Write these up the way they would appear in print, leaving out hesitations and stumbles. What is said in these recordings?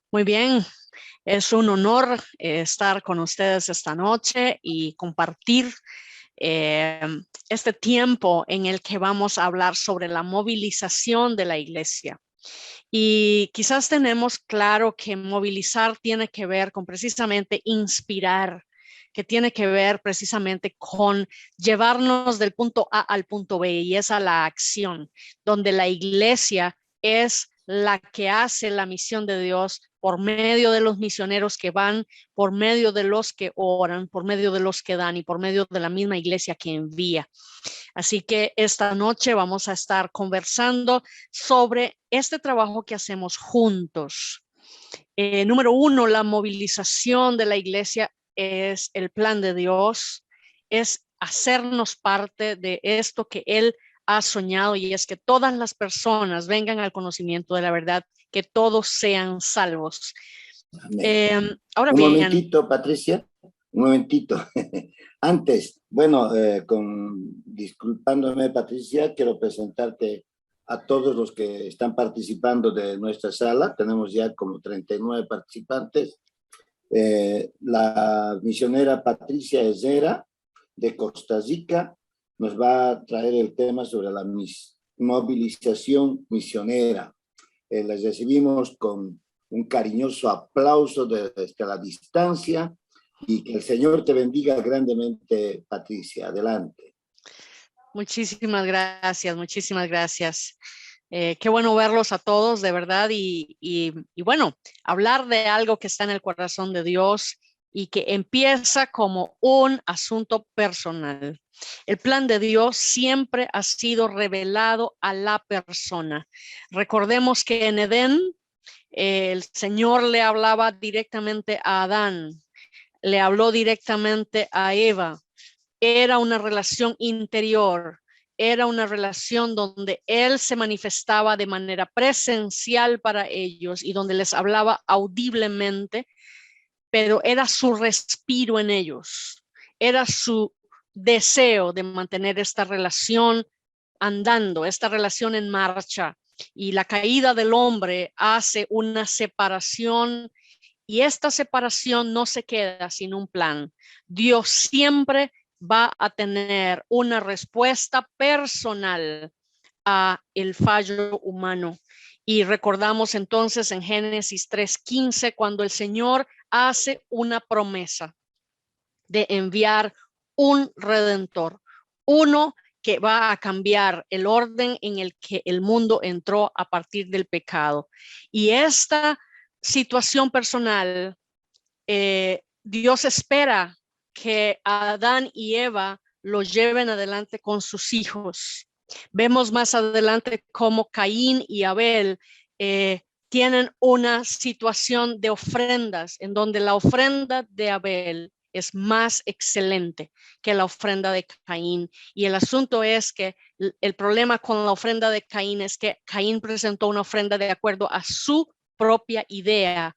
Muy bien, es un honor estar con ustedes esta noche y compartir eh, este tiempo en el que vamos a hablar sobre la movilización de la iglesia. Y quizás tenemos claro que movilizar tiene que ver con precisamente inspirar, que tiene que ver precisamente con llevarnos del punto A al punto B, y es a la acción, donde la iglesia es la que hace la misión de Dios por medio de los misioneros que van, por medio de los que oran, por medio de los que dan y por medio de la misma iglesia que envía. Así que esta noche vamos a estar conversando sobre este trabajo que hacemos juntos. Número uno, la movilización de la iglesia es el plan de Dios, es hacernos parte de esto que Él ha soñado, y es que todas las personas vengan al conocimiento de la verdad, que todos sean salvos. Amén. Ahora Un bien, momentito, Patricia, un momentito. Antes, bueno, disculpándome, Patricia, quiero presentarte a todos los que están participando de nuestra sala. Tenemos ya como 39 participantes. La misionera Patricia Ezera, de Costa Rica, nos va a traer el tema sobre la movilización misionera. Les recibimos con un cariñoso aplauso desde la distancia y que el Señor te bendiga grandemente, Patricia. Adelante. muchísimas gracias, muchísimas gracias. Qué bueno verlos a todos, de verdad, y bueno, hablar de algo que está en el corazón de Dios y que empieza como un asunto personal. El plan de Dios siempre ha sido revelado a la persona. Recordemos que en Edén el Señor le hablaba directamente a Adán, le habló directamente a Eva. Era una relación interior, era una relación donde Él se manifestaba de manera presencial para ellos y donde les hablaba audiblemente, pero era su respiro en ellos, era su deseo de mantener esta relación andando, esta relación en marcha. Y la caída del hombre hace una separación, y esta separación no se queda sin un plan. Dios siempre va a tener una respuesta personal a el fallo humano. Y recordamos entonces en Génesis 3:15 cuando el Señor hace una promesa de enviar un redentor, uno que va a cambiar el orden en el que el mundo entró a partir del pecado. Y esta situación personal, Dios espera que Adán y Eva lo lleven adelante con sus hijos. Vemos más adelante cómo Caín y Abel tienen una situación de ofrendas en donde la ofrenda de Abel es más excelente que la ofrenda de Caín. Y el asunto es que el problema con la ofrenda de Caín es que Caín presentó una ofrenda de acuerdo a su propia idea,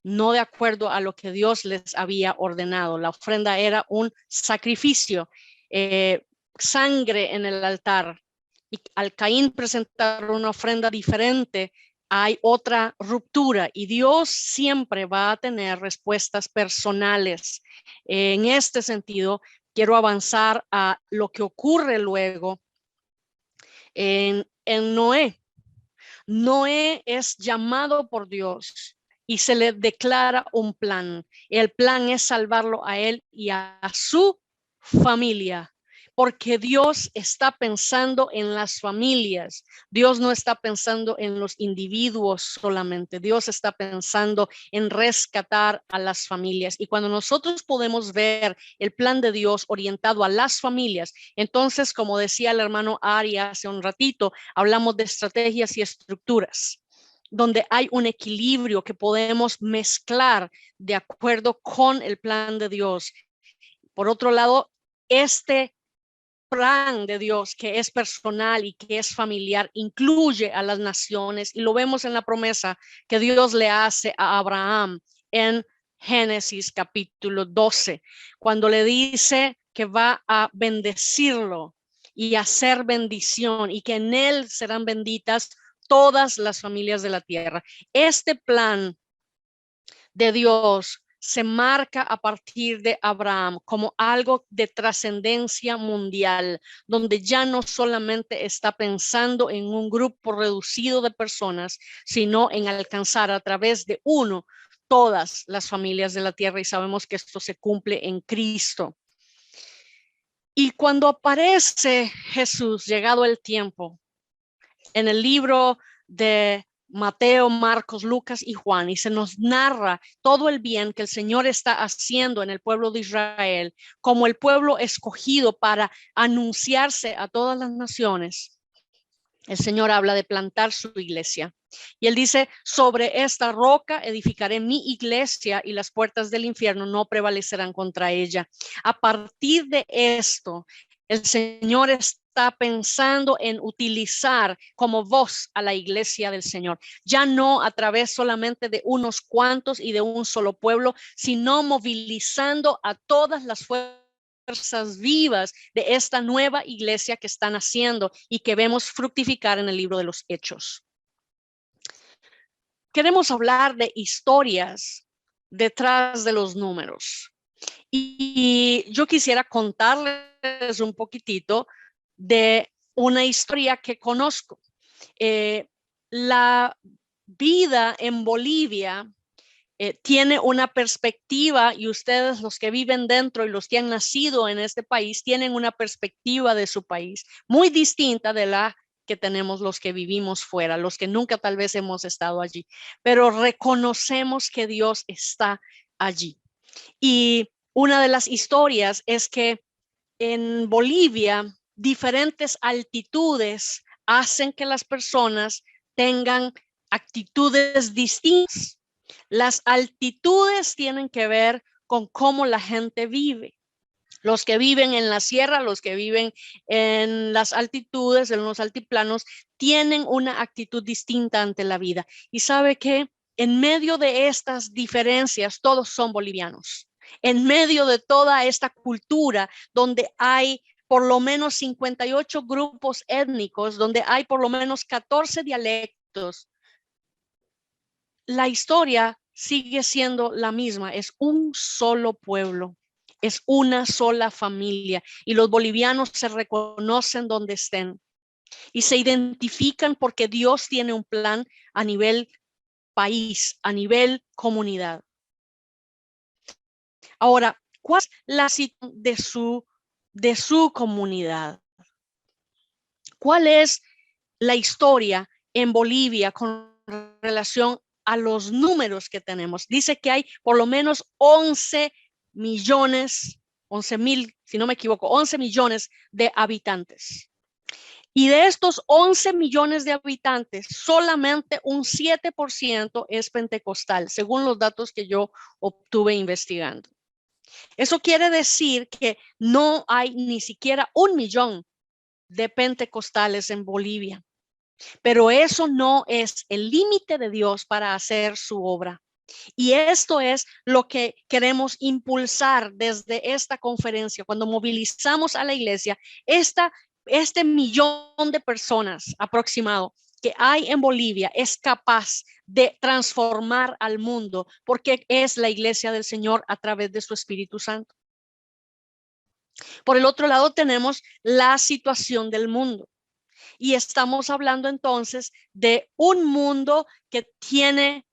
no de acuerdo a lo que Dios les había ordenado. La ofrenda era un sacrificio, sangre en el altar. Y al Caín presentar una ofrenda diferente, hay otra ruptura, y Dios siempre va a tener respuestas personales. En este sentido, quiero avanzar a lo que ocurre luego en Noé. Noé es llamado por Dios y se le declara un plan. El plan es salvarlo a él y a su familia, porque Dios está pensando en las familias. Dios no está pensando en los individuos solamente. Dios está pensando en rescatar a las familias. Y cuando nosotros podemos ver el plan de Dios orientado a las familias, entonces, como decía el hermano Ari hace un ratito, hablamos de estrategias y estructuras donde hay un equilibrio que podemos mezclar de acuerdo con el plan de Dios. Por otro lado, este plan de Dios que es personal y que es familiar incluye a las naciones, y lo vemos en la promesa que Dios le hace a Abraham en Génesis capítulo 12, cuando le dice que va a bendecirlo y hacer bendición y que en él serán benditas todas las familias de la tierra. Este plan de Dios se marca a partir de Abraham como algo de trascendencia mundial, donde ya no solamente está pensando en un grupo reducido de personas, sino en alcanzar a través de uno todas las familias de la tierra, y sabemos que esto se cumple en Cristo. Y cuando aparece Jesús, llegado el tiempo, en el libro de Mateo, Marcos, Lucas y Juan, y se nos narra todo el bien que el Señor está haciendo en el pueblo de Israel, como el pueblo escogido para anunciarse a todas las naciones. El Señor habla de plantar su iglesia. Y él dice, sobre esta roca edificaré mi iglesia y las puertas del infierno no prevalecerán contra ella. A partir de esto, el Señor está pensando en utilizar como voz a la iglesia del Señor, ya no a través solamente de unos cuantos y de un solo pueblo, sino movilizando a todas las fuerzas vivas de esta nueva iglesia que están haciendo y que vemos fructificar en el libro de los Hechos. Queremos hablar de historias detrás de los números. Y yo quisiera contarles un poquitito de una historia que conozco. La vida en Bolivia tiene una perspectiva, y ustedes, los que viven dentro y los que han nacido en este país, tienen una perspectiva de su país muy distinta de la que tenemos los que vivimos fuera, los que nunca tal vez hemos estado allí, pero reconocemos que Dios está allí. Y una de las historias es que en Bolivia diferentes altitudes hacen que las personas tengan actitudes distintas. Las altitudes tienen que ver con cómo la gente vive. Los que viven en la sierra, los que viven en las altitudes, en los altiplanos, tienen una actitud distinta ante la vida. Y sabe que en medio de estas diferencias, todos son bolivianos. En medio de toda esta cultura donde hay por lo menos 58 grupos étnicos, donde hay por lo menos 14 dialectos, la historia sigue siendo la misma. Es un solo pueblo, es una sola familia, y los bolivianos se reconocen donde estén y se identifican porque Dios tiene un plan a nivel país, a nivel comunidad. Ahora, ¿cuál es la situación de su comunidad? ¿Cuál es la historia en Bolivia con relación a los números que tenemos? Dice que hay por lo menos 11 millones, 11,000, si no me equivoco, 11 millones de habitantes. Y de estos 11 millones de habitantes, solamente un 7% es pentecostal, según los datos que yo obtuve investigando. Eso quiere decir que no hay ni siquiera 1 millón de pentecostales en Bolivia. Pero eso no es el límite de Dios para hacer su obra. Y esto es lo que queremos impulsar desde esta conferencia, cuando movilizamos a la iglesia, este millón de personas aproximado que hay en Bolivia es capaz de transformar al mundo, porque es la iglesia del Señor a través de su Espíritu Santo. Por el otro lado tenemos la situación del mundo. Y estamos hablando entonces de un mundo que tiene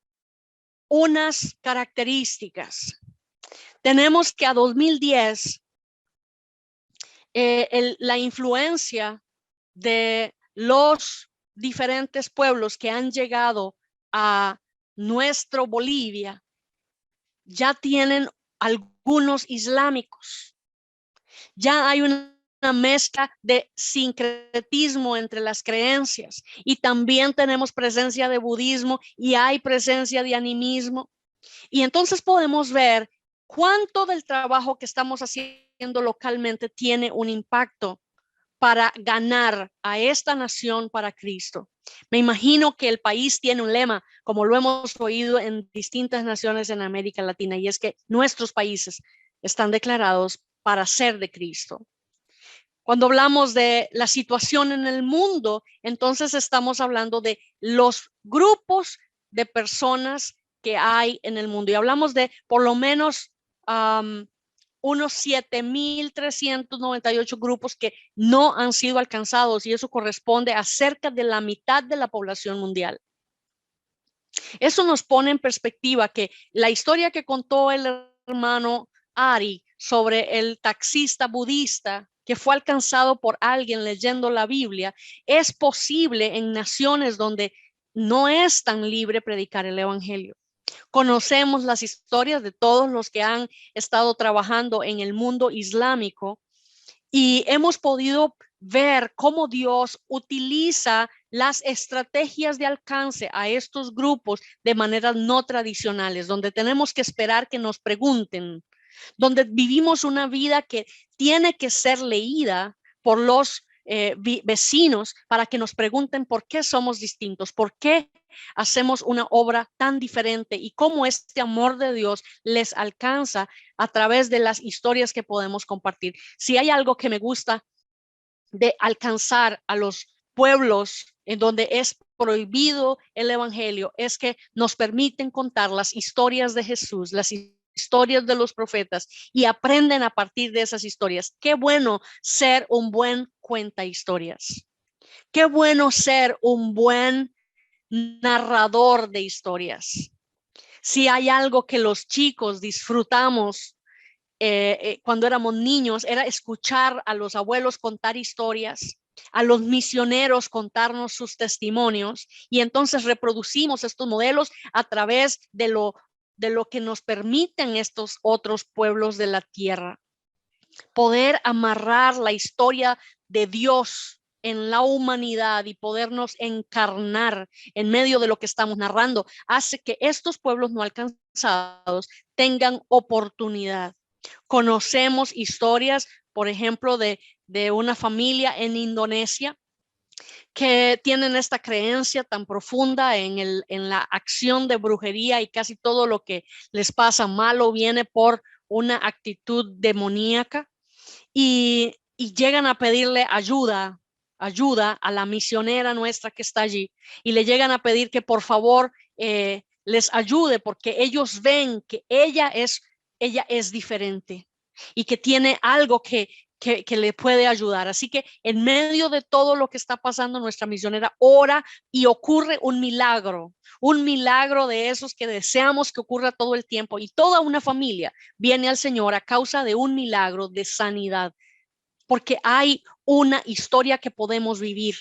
unas características. Tenemos que a 2010 la influencia de los diferentes pueblos que han llegado a nuestro Bolivia ya tienen algunos islámicos. Ya hay una mezcla de sincretismo entre las creencias, y también tenemos presencia de budismo y hay presencia de animismo. Y entonces podemos ver cuánto del trabajo que estamos haciendo localmente tiene un impacto para ganar a esta nación para Cristo. Me imagino que el país tiene un lema, como lo hemos oído en distintas naciones en América Latina, y es que nuestros países están declarados para ser de Cristo. Cuando hablamos de la situación en el mundo, entonces estamos hablando de los grupos de personas que hay en el mundo. Y hablamos de por lo menos unos 7,398 grupos que no han sido alcanzados, y eso corresponde a cerca de la mitad de la población mundial. Eso nos pone en perspectiva que la historia que contó el hermano Ari sobre el taxista budista que fue alcanzado por alguien leyendo la Biblia, es posible en naciones donde no es tan libre predicar el evangelio. Conocemos las historias de todos los que han estado trabajando en el mundo islámico y hemos podido ver cómo Dios utiliza las estrategias de alcance a estos grupos de maneras no tradicionales, donde tenemos que esperar que nos pregunten, donde vivimos una vida que tiene que ser leída por los vecinos para que nos pregunten por qué somos distintos, por qué hacemos una obra tan diferente y cómo este amor de Dios les alcanza a través de las historias que podemos compartir. Si hay algo que me gusta de alcanzar a los pueblos en donde es prohibido el evangelio, es que nos permiten contar las historias de Jesús, las historias de los profetas, y aprenden a partir de esas historias. Qué bueno ser un buen cuenta historias. Qué bueno ser un buen narrador de historias. Si hay algo que los chicos disfrutamos cuando éramos niños, era escuchar a los abuelos contar historias, a los misioneros contarnos sus testimonios, y entonces reproducimos estos modelos a través de lo que nos permiten estos otros pueblos de la tierra. Poder amarrar la historia de Dios en la humanidad y podernos encarnar en medio de lo que estamos narrando hace que estos pueblos no alcanzados tengan oportunidad. Conocemos historias, por ejemplo, de una familia en Indonesia que tienen esta creencia tan profunda en la acción de brujería, y casi todo lo que les pasa malo viene por una actitud demoníaca, y llegan a pedirle ayuda a la misionera nuestra que está allí, y le llegan a pedir que por favor les ayude porque ellos ven que ella es diferente y que tiene algo que le puede ayudar. Así que en medio de todo lo que está pasando, nuestra misionera ora y ocurre un milagro de esos que deseamos que ocurra todo el tiempo, y toda una familia viene al Señor a causa de un milagro de sanidad, porque hay una historia que podemos vivir.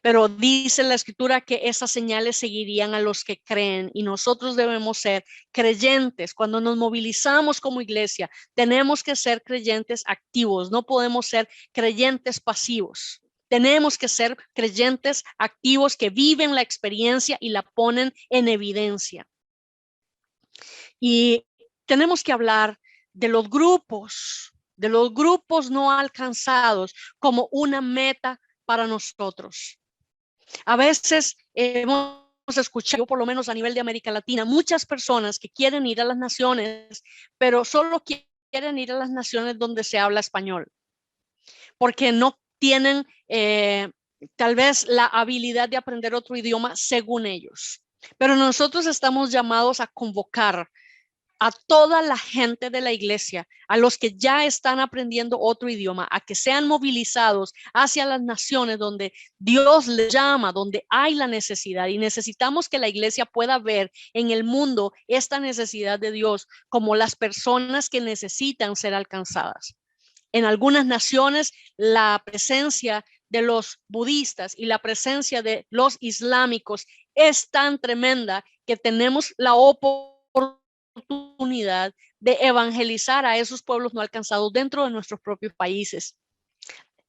Pero dice la escritura que esas señales seguirían a los que creen, y nosotros debemos ser creyentes. Cuando nos movilizamos como iglesia, tenemos que ser creyentes activos, no podemos ser creyentes pasivos. Tenemos que ser creyentes activos que viven la experiencia y la ponen en evidencia. Y tenemos que hablar de los grupos no alcanzados como una meta para nosotros. A veces hemos escuchado, por lo menos a nivel de América Latina, muchas personas que quieren ir a las naciones, pero solo quieren ir a las naciones donde se habla español, porque no tienen tal vez la habilidad de aprender otro idioma según ellos. Pero nosotros estamos llamados a convocar a toda la gente de la iglesia, a los que ya están aprendiendo otro idioma, a que sean movilizados hacia las naciones donde Dios les llama, donde hay la necesidad, y necesitamos que la iglesia pueda ver en el mundo esta necesidad de Dios como las personas que necesitan ser alcanzadas. En algunas naciones, la presencia de los budistas y la presencia de los islámicos es tan tremenda que tenemos la oportunidad de evangelizar a esos pueblos no alcanzados dentro de nuestros propios países.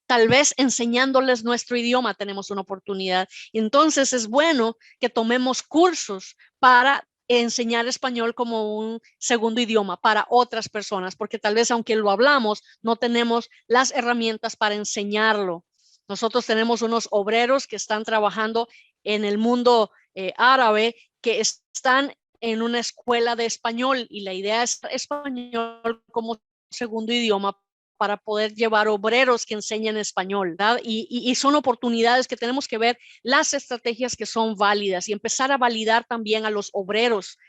Tal vez enseñándoles nuestro idioma tenemos una oportunidad. Entonces es bueno que tomemos cursos para enseñar español como un segundo idioma para otras personas, porque tal vez aunque lo hablamos, no tenemos las herramientas para enseñarlo. Nosotros tenemos unos obreros que están trabajando en el mundo árabe, que están en una escuela de español, y la idea es español como segundo idioma para poder llevar obreros que enseñen español, ¿verdad? Y son oportunidades que tenemos que ver las estrategias que son válidas y empezar a validar también a los obreros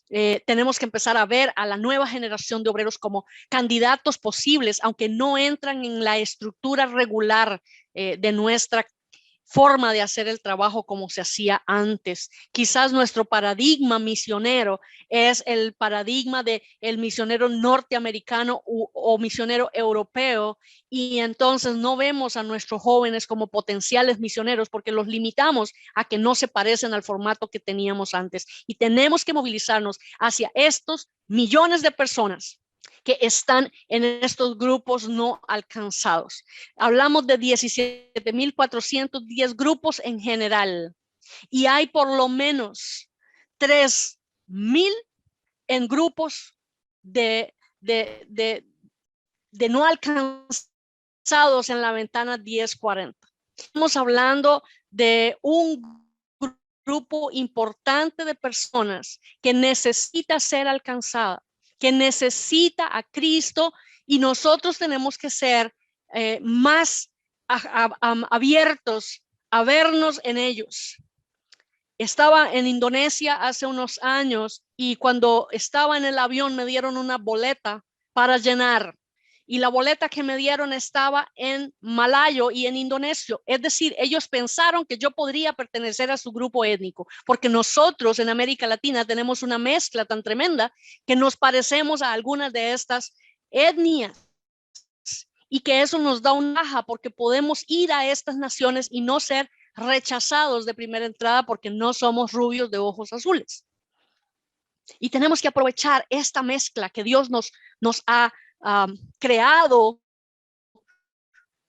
tenemos que empezar a ver a la nueva generación de obreros como candidatos posibles, aunque no entran en la estructura regular de nuestra forma de hacer el trabajo como se hacía antes. Quizás nuestro paradigma misionero es el paradigma de el misionero norteamericano o misionero europeo, y entonces no vemos a nuestros jóvenes como potenciales misioneros porque los limitamos a que no se parecen al formato que teníamos antes, y tenemos que movilizarnos hacia estos millones de personas que están en estos grupos no alcanzados. Hablamos de 17,410 grupos en general, y hay por lo menos 3,000 en grupos de no alcanzados en la ventana 1040. Estamos hablando de un grupo importante de personas que necesita ser alcanzada, que necesita a Cristo, y nosotros tenemos que ser más abiertos a vernos en ellos. Estaba en Indonesia hace unos años y cuando estaba en el avión me dieron una boleta para llenar. Y la boleta que me dieron estaba en malayo y en indonesio. Es decir, ellos pensaron que yo podría pertenecer a su grupo étnico, porque nosotros en América Latina tenemos una mezcla tan tremenda que nos parecemos a algunas de estas etnias. Y que eso nos da una baja porque podemos ir a estas naciones y no ser rechazados de primera entrada porque no somos rubios de ojos azules. Y tenemos que aprovechar esta mezcla que Dios nos ha creado,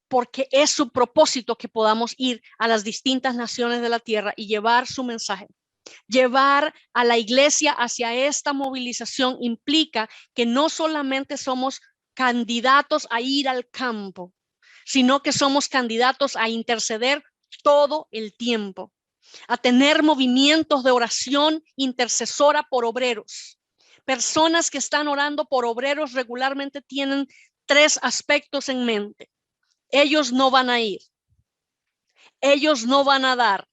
porque es su propósito que podamos ir a las distintas naciones de la tierra y llevar su mensaje. Llevar a la iglesia hacia esta movilización implica que no solamente somos candidatos a ir al campo, sino que somos candidatos a interceder todo el tiempo, a tener movimientos de oración intercesora por obreros. Personas que están orando por obreros regularmente tienen 3 aspectos en mente. Ellos no van a ir, ellos no van a dar,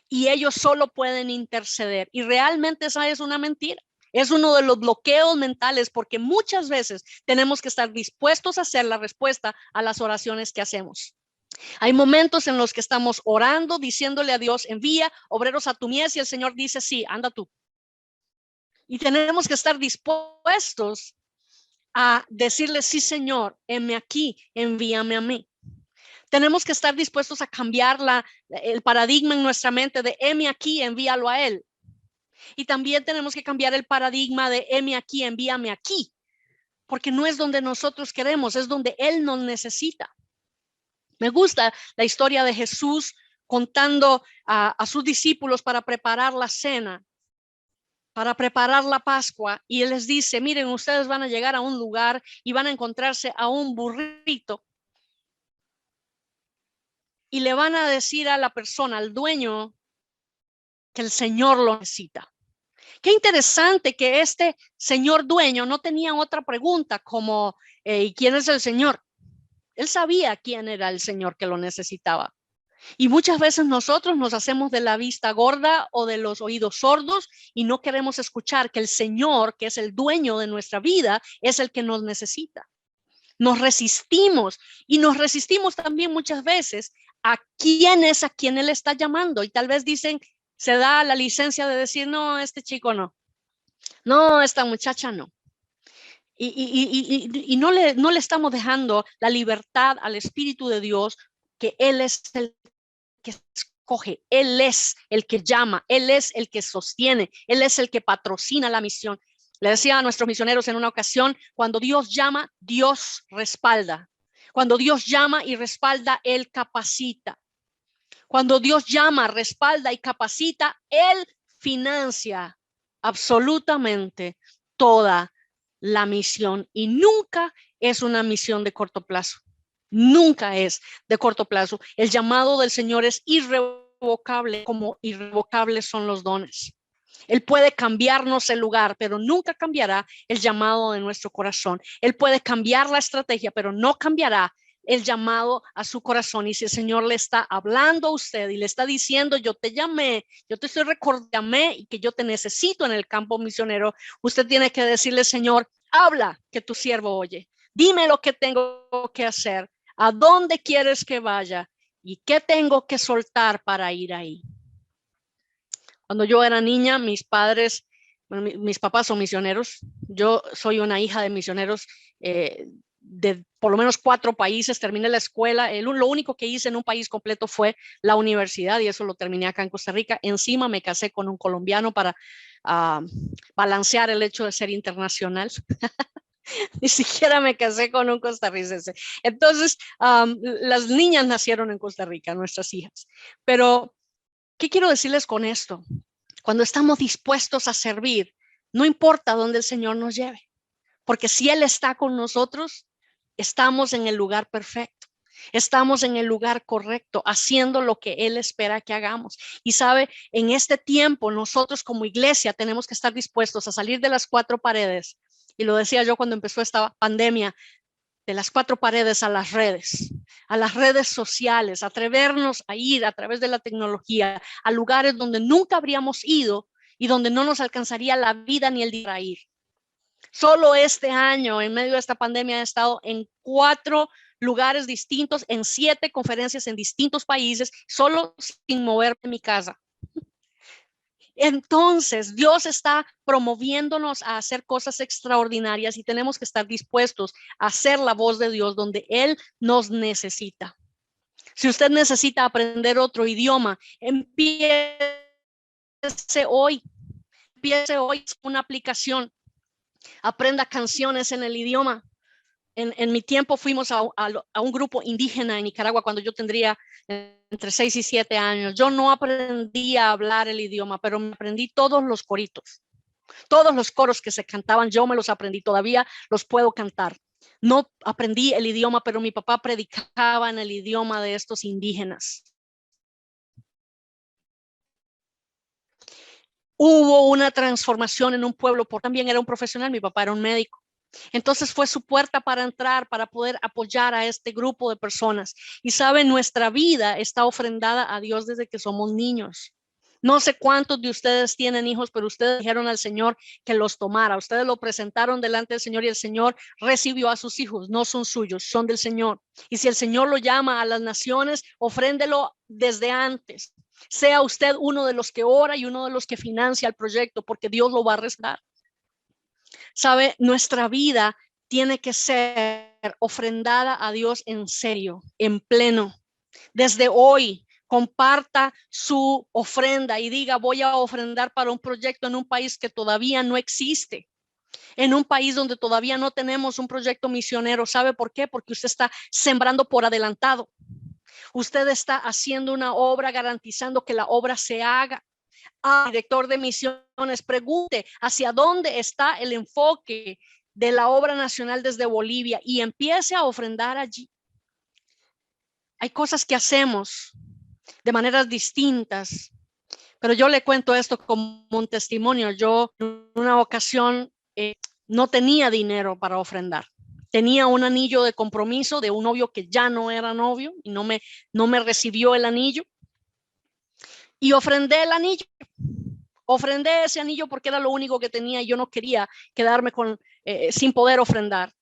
y ellos solo pueden interceder. Y realmente esa es una mentira. Es uno de los bloqueos mentales, porque muchas veces tenemos que estar dispuestos a hacer la respuesta a las oraciones que hacemos. Hay momentos en los que estamos orando, diciéndole a Dios, envía obreros a tu mies, y el Señor dice, sí, anda tú. Y tenemos que estar dispuestos a decirle, sí, Señor, heme aquí, envíame a mí. Tenemos que estar dispuestos a cambiar el paradigma en nuestra mente de heme aquí, envíalo a él. Y también tenemos que cambiar el paradigma de heme aquí, envíame aquí, porque no es donde nosotros queremos, es donde él nos necesita. Me gusta la historia de Jesús contando a sus discípulos para preparar la cena, para preparar la Pascua, y él les dice, miren, ustedes van a llegar a un lugar y van a encontrarse a un burrito, y le van a decir a la persona, al dueño, que el Señor lo necesita. Qué interesante que este señor dueño no tenía otra pregunta como, ¿y quién es el Señor? Él sabía quién era el Señor que lo necesitaba. Y muchas veces nosotros nos hacemos de la vista gorda o de los oídos sordos y no queremos escuchar que el Señor, que es el dueño de nuestra vida, es el que nos necesita. Nos resistimos, y nos resistimos también muchas veces a quién es a quien Él está llamando, y tal vez dicen, se da la licencia de decir, no, este chico no, no, esta muchacha no. Y no le estamos dejando la libertad al Espíritu de Dios, que Él es el que escoge, Él es el que llama, Él es el que sostiene, Él es el que patrocina la misión. Le decía a nuestros misioneros en una ocasión, cuando Dios llama, Dios respalda. Cuando Dios llama y respalda, Él capacita. Cuando Dios llama, respalda y capacita, Él financia absolutamente toda la misión, y nunca es una misión de corto plazo. Nunca es de corto plazo. El llamado del Señor es irrevocable, como irrevocables son los dones. Él puede cambiarnos el lugar, pero nunca cambiará el llamado de nuestro corazón. Él puede cambiar la estrategia, pero no cambiará el llamado a su corazón. Y si el Señor le está hablando a usted y le está diciendo, yo te llamé, yo te estoy recordando y que yo te necesito en el campo misionero, usted tiene que decirle, Señor, habla, que tu siervo oye. Dime lo que tengo que hacer, a dónde quieres que vaya y qué tengo que soltar para ir ahí. Cuando yo era niña, mis padres, bueno, mis papás son misioneros. Yo soy una hija de misioneros de por lo menos 4 países. Terminé la escuela. Lo único que hice en un país completo fue la universidad y eso lo terminé acá en Costa Rica. Encima me casé con un colombiano para balancear el hecho de ser internacional. Ni siquiera me casé con un costarricense. Entonces, las niñas nacieron en Costa Rica, nuestras hijas. Pero, ¿qué quiero decirles con esto? Cuando estamos dispuestos a servir, no importa dónde el Señor nos lleve, porque si Él está con nosotros, estamos en el lugar perfecto. Estamos en el lugar correcto, haciendo lo que Él espera que hagamos. Y sabe, en este tiempo nosotros como iglesia tenemos que estar dispuestos a salir de las 4 paredes. Y lo decía yo cuando empezó esta pandemia, de las 4 paredes a las redes sociales, atrevernos a ir a través de la tecnología a lugares donde nunca habríamos ido y donde no nos alcanzaría la vida ni el día para ir. Solo este año, en medio de esta pandemia, he estado en 4 lugares distintos, en 7 conferencias en distintos países, solo sin moverme de mi casa. Entonces, Dios está promoviéndonos a hacer cosas extraordinarias y tenemos que estar dispuestos a hacer la voz de Dios donde Él nos necesita. Si usted necesita aprender otro idioma, empiece hoy una aplicación, aprenda canciones en el idioma. En mi tiempo fuimos a un grupo indígena en Nicaragua cuando yo tendría entre 6 y 7 años. Yo no aprendí a hablar el idioma, pero me aprendí todos los coritos. Todos los coros que se cantaban, yo me los aprendí, todavía los puedo cantar. No aprendí el idioma, pero mi papá predicaba en el idioma de estos indígenas. Hubo una transformación en un pueblo, porque también era un profesional, mi papá era un médico. Entonces fue su puerta para entrar, para poder apoyar a este grupo de personas. Y saben, nuestra vida está ofrendada a Dios desde que somos niños. No sé cuántos de ustedes tienen hijos, pero ustedes dijeron al Señor que los tomara. Ustedes lo presentaron delante del Señor y el Señor recibió a sus hijos. No son suyos, son del Señor. Y si el Señor lo llama a las naciones, ofréndelo desde antes. Sea usted uno de los que ora y uno de los que financia el proyecto, porque Dios lo va a rescatar. Sabe, nuestra vida tiene que ser ofrendada a Dios en serio, en pleno. Desde hoy, comparta su ofrenda y diga, voy a ofrendar para un proyecto en un país que todavía no existe, en un país donde todavía no tenemos un proyecto misionero. ¿Sabe por qué? Porque usted está sembrando por adelantado. Usted está haciendo una obra garantizando que la obra se haga. Director de misiones, pregunte hacia dónde está el enfoque de la obra nacional desde Bolivia y empiece a ofrendar allí. Hay cosas que hacemos de maneras distintas, pero yo le cuento esto como un testimonio. Yo en una ocasión no tenía dinero para ofrendar. Tenía un anillo de compromiso de un novio que ya no era novio y no me recibió el anillo. Y ofrendé el anillo. Ofrendé ese anillo porque era lo único que tenía y yo no quería quedarme sin poder ofrendar.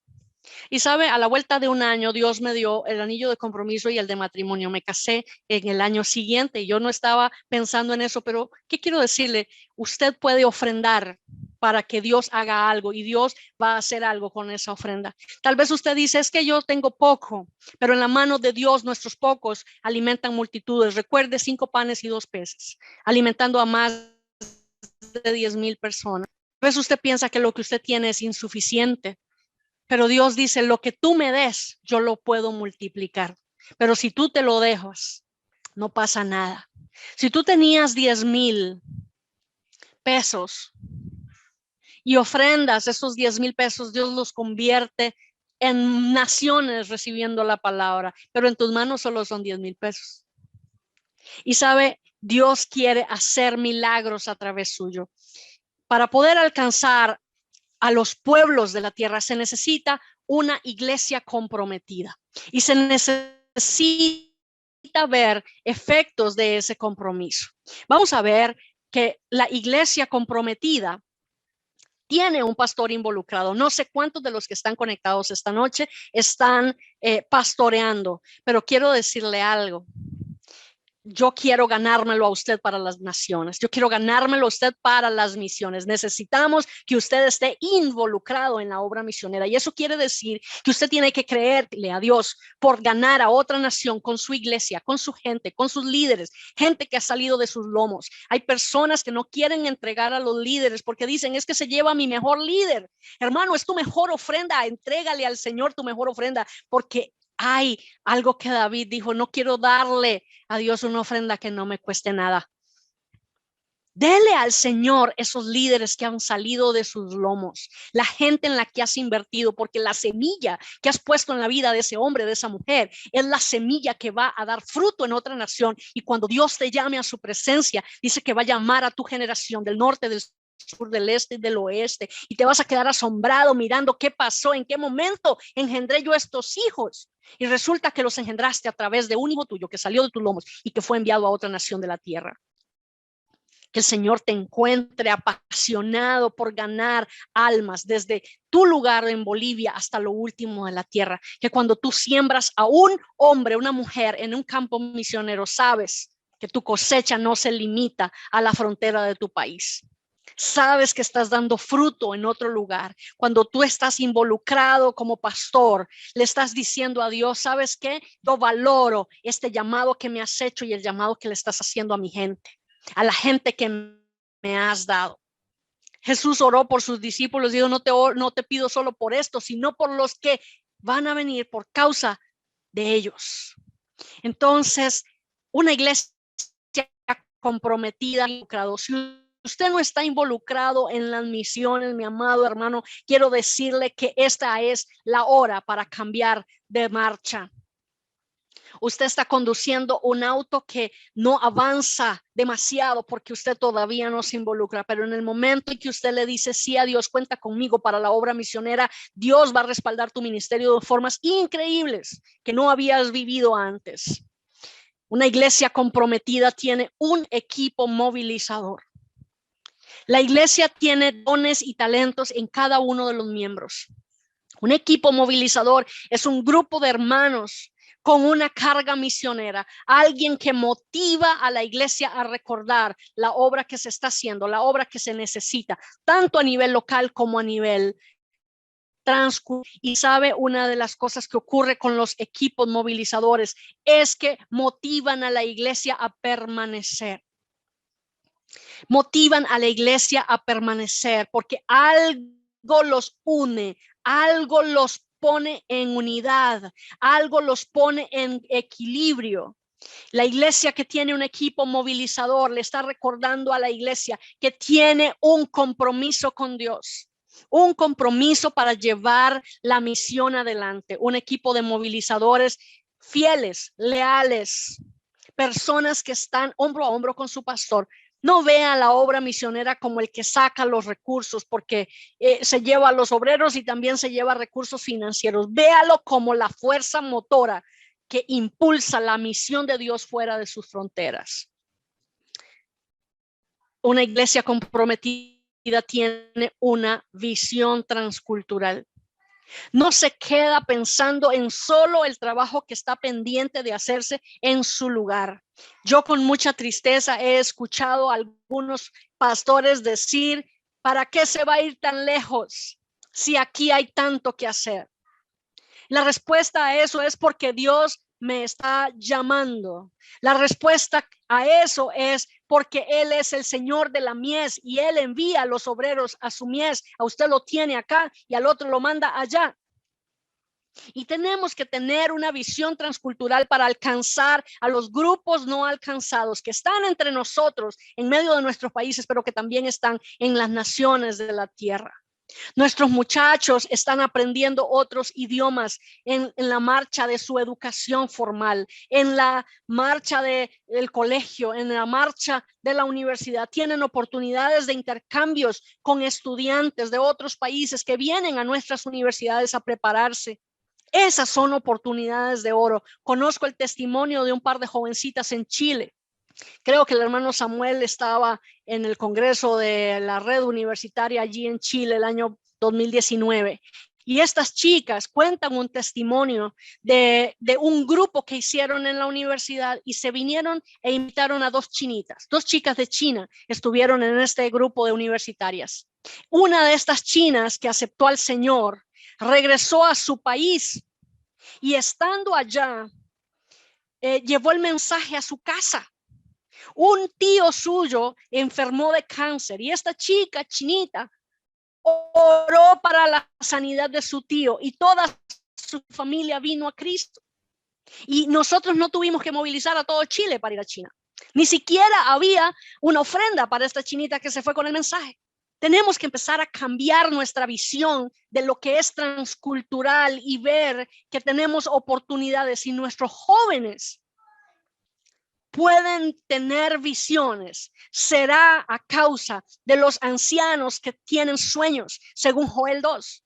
Y sabe, a la vuelta de un año Dios me dio el anillo de compromiso y el de matrimonio. Me casé en el año siguiente y yo no estaba pensando en eso, pero ¿qué quiero decirle? Usted puede ofrendar para que Dios haga algo y Dios va a hacer algo con esa ofrenda. Tal vez usted dice, es que yo tengo poco, pero en la mano de Dios nuestros pocos alimentan multitudes. Recuerde, 5 panes y 2 peces, alimentando a más de 10,000 personas. A veces usted piensa que lo que usted tiene es insuficiente, pero Dios dice, lo que tú me des, yo lo puedo multiplicar. Pero si tú te lo dejas, no pasa nada. Si tú tenías 10,000 pesos y ofrendas esos 10,000 pesos, Dios los convierte en naciones recibiendo la palabra, pero en tus manos solo son 10,000 pesos. Y sabe, Dios quiere hacer milagros a través suyo. Para poder alcanzar a los pueblos de la tierra se necesita una iglesia comprometida y se necesita ver efectos de ese compromiso. Vamos a ver que la iglesia comprometida tiene un pastor involucrado. No sé cuántos de los que están conectados esta noche están pastoreando, pero quiero decirle algo. Yo quiero ganármelo a usted para las naciones. Yo quiero ganármelo a usted para las misiones. Necesitamos que usted esté involucrado en la obra misionera. Y eso quiere decir que usted tiene que creerle a Dios por ganar a otra nación con su iglesia, con su gente, con sus líderes, gente que ha salido de sus lomos. Hay personas que no quieren entregar a los líderes porque dicen, es que se lleva a mi mejor líder. Hermano, es tu mejor ofrenda. Entrégale al Señor tu mejor ofrenda, porque hay algo que David dijo: no quiero darle a Dios una ofrenda que no me cueste nada. Dele al Señor esos líderes que han salido de sus lomos, la gente en la que has invertido, porque la semilla que has puesto en la vida de ese hombre, de esa mujer, es la semilla que va a dar fruto en otra nación. Y cuando Dios te llame a su presencia, dice que va a llamar a tu generación del norte, del sur, del este y del oeste, y te vas a quedar asombrado mirando qué pasó, en qué momento engendré yo estos hijos. Y resulta que los engendraste a través de un hijo tuyo que salió de tus lomos y que fue enviado a otra nación de la tierra. Que el Señor te encuentre apasionado por ganar almas desde tu lugar en Bolivia hasta lo último de la tierra. Que cuando tú siembras a un hombre, una mujer en un campo misionero, sabes que tu cosecha no se limita a la frontera de tu país. Sabes que estás dando fruto en otro lugar. Cuando tú estás involucrado como pastor, le estás diciendo a Dios: ¿sabes qué? Yo valoro este llamado que me has hecho y el llamado que le estás haciendo a mi gente, a la gente que me has dado. Jesús oró por sus discípulos y dijo: no te pido solo por esto, sino por los que van a venir por causa de ellos. Entonces, una iglesia comprometida, involucrado. Si usted no está involucrado en las misiones, mi amado hermano, quiero decirle que esta es la hora para cambiar de marcha. Usted está conduciendo un auto que no avanza demasiado porque usted todavía no se involucra, pero en el momento en que usted le dice sí a Dios, cuenta conmigo para la obra misionera, Dios va a respaldar tu ministerio de formas increíbles que no habías vivido antes. Una iglesia comprometida tiene un equipo movilizador. La iglesia tiene dones y talentos en cada uno de los miembros. Un equipo movilizador es un grupo de hermanos con una carga misionera, alguien que motiva a la iglesia a recordar la obra que se está haciendo, la obra que se necesita, tanto a nivel local como a nivel transcultural. Y sabe, una de las cosas que ocurre con los equipos movilizadores es que motivan a la iglesia a permanecer. Motivan a la iglesia a permanecer porque algo los une, algo los pone en unidad, algo los pone en equilibrio. La iglesia que tiene un equipo movilizador le está recordando a la iglesia que tiene un compromiso con Dios, un compromiso para llevar la misión adelante. Un equipo de movilizadores fieles, leales, personas que están hombro a hombro con su pastor. No vea la obra misionera como el que saca los recursos, porque se lleva a los obreros y también se lleva recursos financieros. Véalo como la fuerza motora que impulsa la misión de Dios fuera de sus fronteras. Una iglesia comprometida tiene una visión transcultural. No se queda pensando en solo el trabajo que está pendiente de hacerse en su lugar. Yo con mucha tristeza he escuchado a algunos pastores decir: ¿para qué se va a ir tan lejos si aquí hay tanto que hacer? La respuesta a eso es porque Dios me está llamando. La respuesta a eso es porque Él es el Señor de la mies y Él envía a los obreros a su mies. A usted lo tiene acá y al otro lo manda allá. Y tenemos que tener una visión transcultural para alcanzar a los grupos no alcanzados que están entre nosotros en medio de nuestros países, pero que también están en las naciones de la tierra. Nuestros muchachos están aprendiendo otros idiomas en la marcha de su educación formal, en la marcha del colegio, en la marcha de la universidad. Tienen oportunidades de intercambios con estudiantes de otros países que vienen a nuestras universidades a prepararse. Esas son oportunidades de oro. Conozco el testimonio de un par de jovencitas en Chile. Creo que el hermano Samuel estaba en el Congreso de la Red Universitaria allí en Chile el año 2019. Y estas chicas cuentan un testimonio de un grupo que hicieron en la universidad y se vinieron e invitaron a dos chinitas. Dos chicas de China estuvieron en este grupo de universitarias. Una de estas chinas que aceptó al Señor regresó a su país y estando allá llevó el mensaje a su casa. Un tío suyo enfermó de cáncer y esta chica chinita oró para la sanidad de su tío y toda su familia vino a Cristo. Y nosotros no tuvimos que movilizar a todo Chile para ir a China. Ni siquiera había una ofrenda para esta chinita que se fue con el mensaje. Tenemos que empezar a cambiar nuestra visión de lo que es transcultural y ver que tenemos oportunidades y nuestros jóvenes pueden tener visiones. Será a causa de los ancianos que tienen sueños, según Joel 2.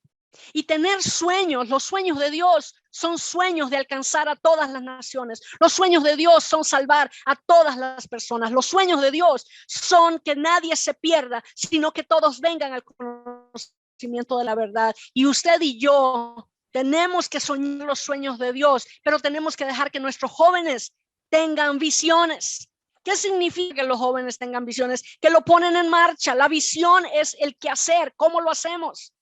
Y tener sueños, los sueños de Dios son sueños de alcanzar a todas las naciones. Los sueños de Dios son salvar a todas las personas. Los sueños de Dios son que nadie se pierda, sino que todos vengan al conocimiento de la verdad. Y usted y yo tenemos que soñar los sueños de Dios, pero tenemos que dejar que nuestros jóvenes tengan visiones. ¿Qué significa que los jóvenes tengan visiones? Que lo ponen en marcha. La visión es el qué hacer. ¿Cómo lo hacemos?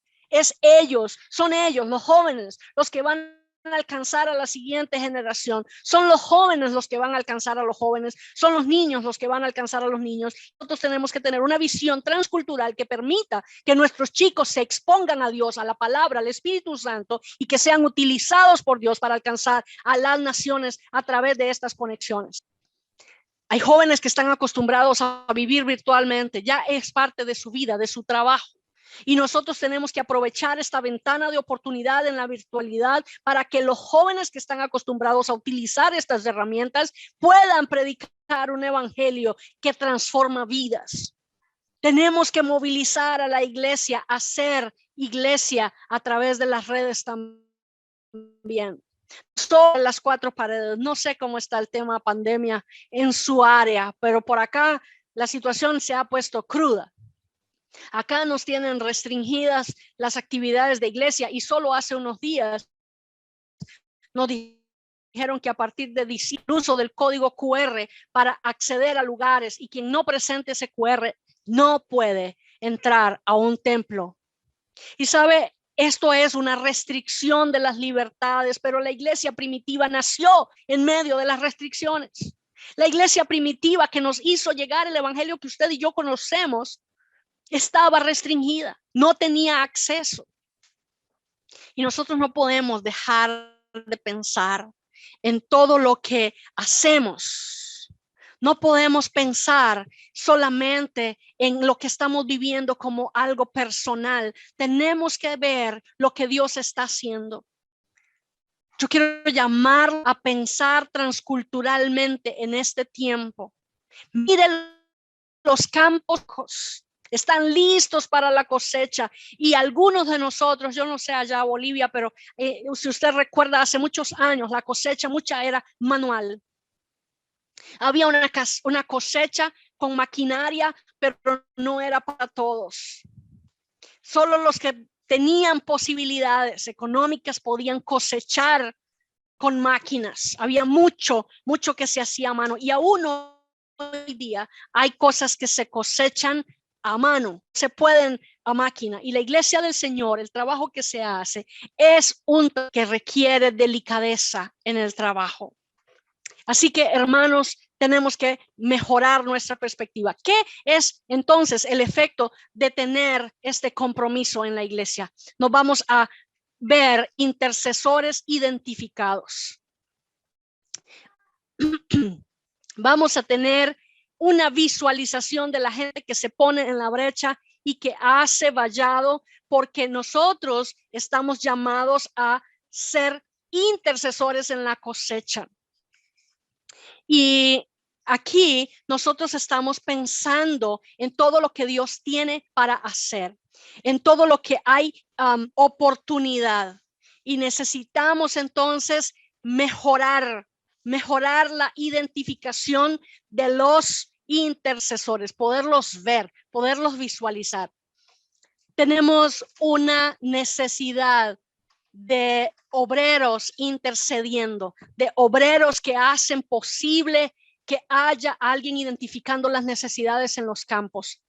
Son ellos, los jóvenes, los que van a alcanzar a la siguiente generación. Son los jóvenes los que van a alcanzar a los jóvenes. Son los niños los que van a alcanzar a los niños. Nosotros tenemos que tener una visión transcultural que permita que nuestros chicos se expongan a Dios, a la palabra, al Espíritu Santo y que sean utilizados por Dios para alcanzar a las naciones a través de estas conexiones. Hay jóvenes que están acostumbrados a vivir virtualmente. Ya es parte de su vida, de su trabajo. Y nosotros tenemos que aprovechar esta ventana de oportunidad en la virtualidad para que los jóvenes que están acostumbrados a utilizar estas herramientas puedan predicar un evangelio que transforma vidas. Tenemos que movilizar a la iglesia, hacer iglesia a través de las redes también. Sobre las cuatro paredes. No sé cómo está el tema pandemia en su área, pero por acá la situación se ha puesto cruda. Acá nos tienen restringidas las actividades de iglesia y solo hace unos días nos dijeron que a partir de diciembre el uso del código QR para acceder a lugares y quien no presente ese QR no puede entrar a un templo. Y sabe, esto es una restricción de las libertades, pero la iglesia primitiva nació en medio de las restricciones. La iglesia primitiva que nos hizo llegar el evangelio que usted y yo conocemos estaba restringida, no tenía acceso. Y nosotros no podemos dejar de pensar en todo lo que hacemos. No podemos pensar solamente en lo que estamos viviendo como algo personal. Tenemos que ver lo que Dios está haciendo. Yo quiero llamar a pensar transculturalmente en este tiempo. Miren los campos. Están listos para la cosecha y algunos de nosotros, yo no sé allá Bolivia, pero si usted recuerda hace muchos años la cosecha mucha era manual. Había una cosecha con maquinaria, pero no era para todos. Solo los que tenían posibilidades económicas podían cosechar con máquinas. Había mucho que se hacía a mano y aún hoy día hay cosas que se cosechan a mano, se pueden a máquina. Y la iglesia del Señor, el trabajo que se hace es un que requiere delicadeza en el trabajo. Así que, hermanos, tenemos que mejorar nuestra perspectiva. ¿Qué es entonces el efecto de tener este compromiso en la iglesia? Nos vamos a ver intercesores identificados. Vamos a tener una visualización de la gente que se pone en la brecha y que hace vallado, porque nosotros estamos llamados a ser intercesores en la cosecha. Y aquí nosotros estamos pensando en todo lo que Dios tiene para hacer, en todo lo que hay oportunidad. Y necesitamos entonces mejorar la identificación de los intercesores, poderlos ver, poderlos visualizar. Tenemos una necesidad de obreros intercediendo, de obreros que hacen posible que haya alguien identificando las necesidades en los campos.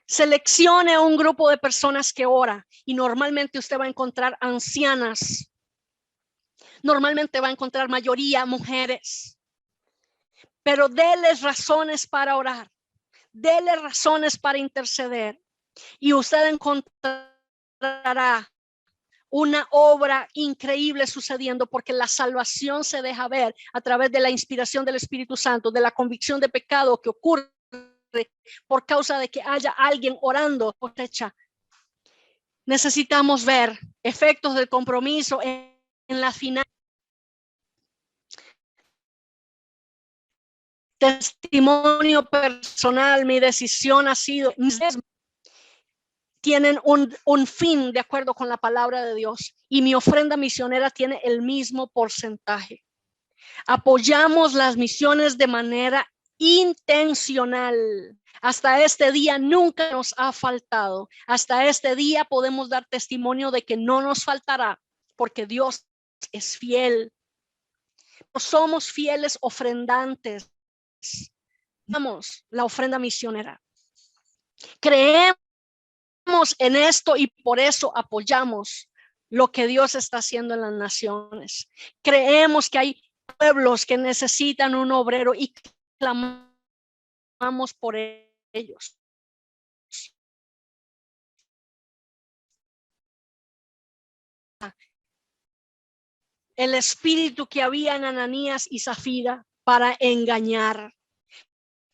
Seleccione un grupo de personas que ora y normalmente usted va a encontrar ancianas. Normalmente va a encontrar mayoría mujeres. Pero déles razones para orar. Déles razones para interceder. Y usted encontrará una obra increíble sucediendo, porque la salvación se deja ver a través de la inspiración del Espíritu Santo, de la convicción de pecado que ocurre por causa de que haya alguien orando cosecha. Necesitamos ver efectos del compromiso en la final. Testimonio personal, mi decisión ha sido, tienen un fin de acuerdo con la palabra de Dios, y mi ofrenda misionera tiene el mismo porcentaje. Apoyamos las misiones de manera intencional. Hasta este día nunca nos ha faltado. Hasta este día podemos dar testimonio de que no nos faltará, porque Dios es fiel. Somos fieles ofrendantes. Damos la ofrenda misionera. Creemos en esto y por eso apoyamos lo que Dios está haciendo en las naciones. Creemos que hay pueblos que necesitan un obrero y clamamos por ellos. El espíritu que había en Ananías y Zafira para engañar.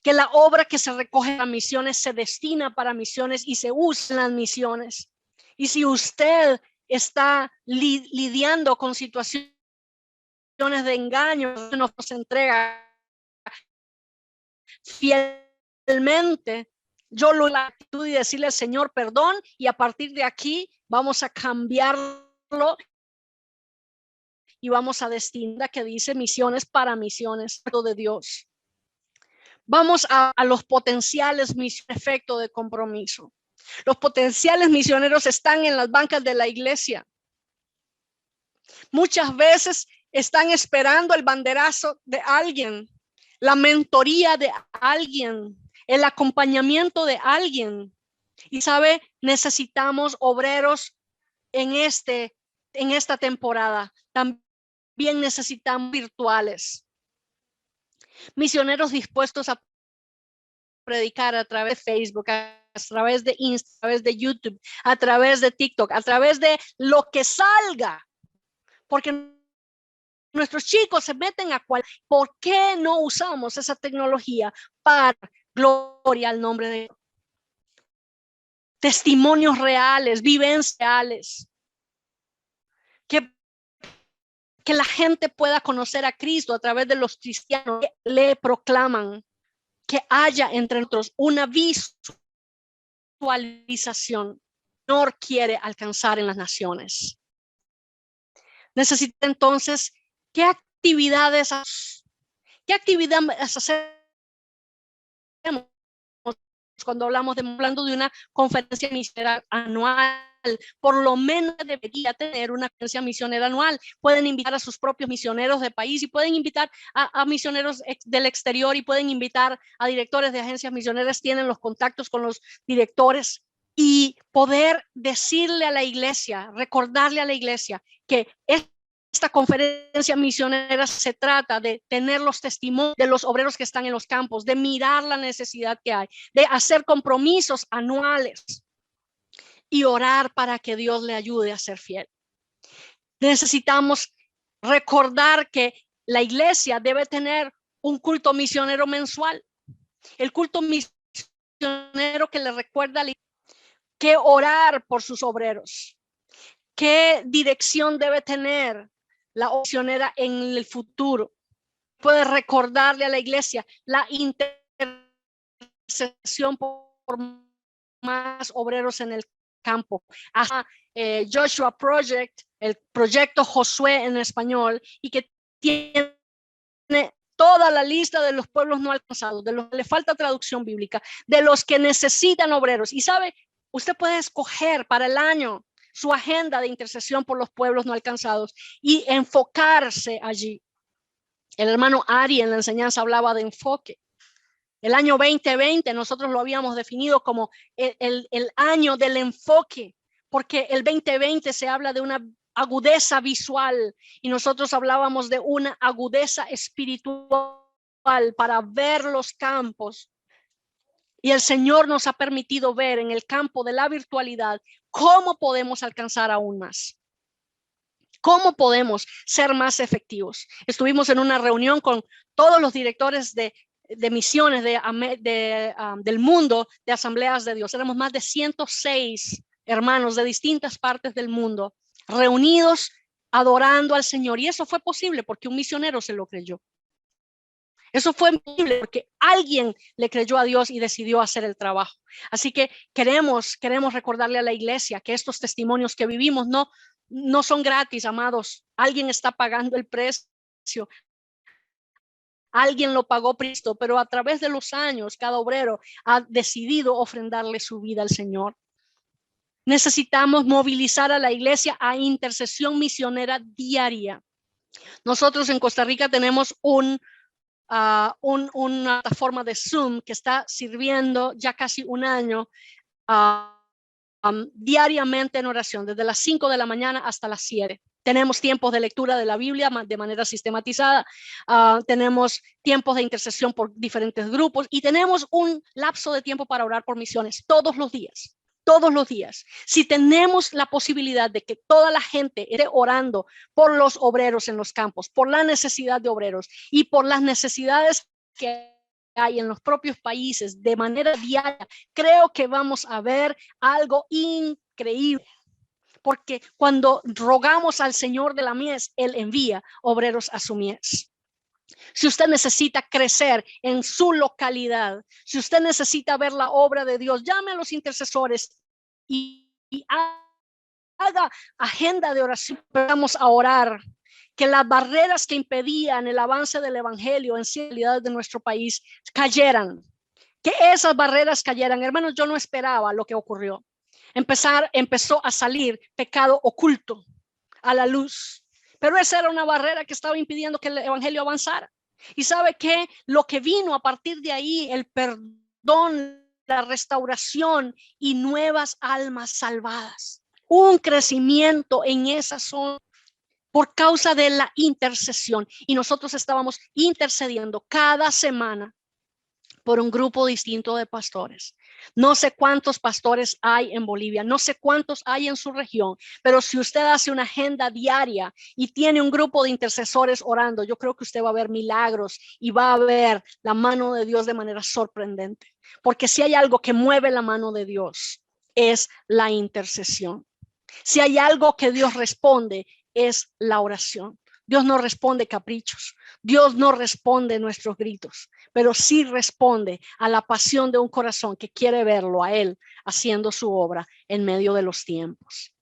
Que la obra que se recoge en misiones se destina para misiones y se usa en las misiones. Y si usted está lidiando con situaciones de engaño, nos entrega fielmente, yo lo la actitud y decirle al Señor perdón, y a partir de aquí vamos a cambiarlo y vamos a destinar, que dice misiones para misiones de Dios. Vamos a los potenciales efectos de compromiso. Los potenciales misioneros están en las bancas de la iglesia. Muchas veces están esperando el banderazo de alguien, la mentoría de alguien, el acompañamiento de alguien. Y sabe, necesitamos obreros en esta temporada. También necesitamos virtuales. Misioneros dispuestos a predicar a través de Facebook, a través de Instagram, a través de YouTube, a través de TikTok, a través de lo que salga. Porque nuestros chicos se meten a cual. ¿Por qué no usamos esa tecnología para gloria al nombre de Dios? Testimonios reales, vivencias reales. Que la gente pueda conocer a Cristo a través de los cristianos que le proclaman. Que haya entre nosotros una visualización. No quiere alcanzar en las naciones. Necesita entonces, ¿qué actividades hacemos cuando hablando de una conferencia misionera anual? Por lo menos debería tener una conferencia misionera anual. Pueden invitar a sus propios misioneros de país y pueden invitar a misioneros del exterior y pueden invitar a directores de agencias misioneras, tienen los contactos con los directores, y poder decirle a la iglesia, recordarle a la iglesia que esta conferencia misionera se trata de tener los testimonios de los obreros que están en los campos, de mirar la necesidad que hay, de hacer compromisos anuales y orar para que Dios le ayude a ser fiel. Necesitamos recordar que la iglesia debe tener un culto misionero mensual. El culto misionero que le recuerda que orar por sus obreros. ¿Qué dirección debe tener la misionera en el futuro? Puede recordarle a la iglesia la intercesión por más obreros en el campo. Hasta Joshua Project, el proyecto Josué en español, y que tiene toda la lista de los pueblos no alcanzados, de los que le falta traducción bíblica, de los que necesitan obreros. Y sabe, usted puede escoger para el año su agenda de intercesión por los pueblos no alcanzados y enfocarse allí. El hermano Ari en la enseñanza hablaba de enfoque. El año 2020 nosotros lo habíamos definido como el año del enfoque, porque el 2020 se habla de una agudeza visual y nosotros hablábamos de una agudeza espiritual para ver los campos. Y el Señor nos ha permitido ver en el campo de la virtualidad cómo podemos alcanzar aún más. ¿Cómo podemos ser más efectivos? Estuvimos en una reunión con todos los directores de misiones del mundo de Asambleas de Dios. Éramos más de 106 hermanos de distintas partes del mundo reunidos adorando al Señor. Y eso fue posible porque un misionero se lo creyó. Eso fue posible porque alguien le creyó a Dios y decidió hacer el trabajo. Así que queremos recordarle a la iglesia que estos testimonios que vivimos no son gratis, amados. Alguien está pagando el precio. Alguien lo pagó Cristo, pero a través de los años, cada obrero ha decidido ofrendarle su vida al Señor. Necesitamos movilizar a la iglesia a intercesión misionera diaria. Nosotros en Costa Rica tenemos una plataforma de Zoom que está sirviendo ya casi un año diariamente en oración, desde las 5 de la mañana hasta las 7. Tenemos tiempos de lectura de la Biblia de manera sistematizada, tenemos tiempos de intercesión por diferentes grupos y tenemos un lapso de tiempo para orar por misiones todos los días. Todos los días. Si tenemos la posibilidad de que toda la gente esté orando por los obreros en los campos, por la necesidad de obreros y por las necesidades que hay en los propios países de manera diaria, creo que vamos a ver algo increíble. Porque cuando rogamos al Señor de la mies, Él envía obreros a su mies. Si usted necesita crecer en su localidad, si usted necesita ver la obra de Dios, llame a los intercesores y haga agenda de oración. Vamos a orar que las barreras que impedían el avance del evangelio en ciudades de nuestro país cayeran. Que esas barreras cayeran. Hermanos, yo no esperaba lo que ocurrió. Empezó a salir pecado oculto a la luz. Pero esa era una barrera que estaba impidiendo que el evangelio avanzara. Y sabe que lo que vino a partir de ahí, el perdón, la restauración y nuevas almas salvadas. Un crecimiento en esa zona por causa de la intercesión. Y nosotros estábamos intercediendo cada semana por un grupo distinto de pastores. No sé cuántos pastores hay en Bolivia, no sé cuántos hay en su región, pero si usted hace una agenda diaria y tiene un grupo de intercesores orando, yo creo que usted va a ver milagros y va a ver la mano de Dios de manera sorprendente. Porque si hay algo que mueve la mano de Dios, es la intercesión. Si hay algo que Dios responde, es la oración. Dios no responde caprichos, Dios no responde nuestros gritos, pero sí responde a la pasión de un corazón que quiere verlo a Él haciendo su obra en medio de los tiempos.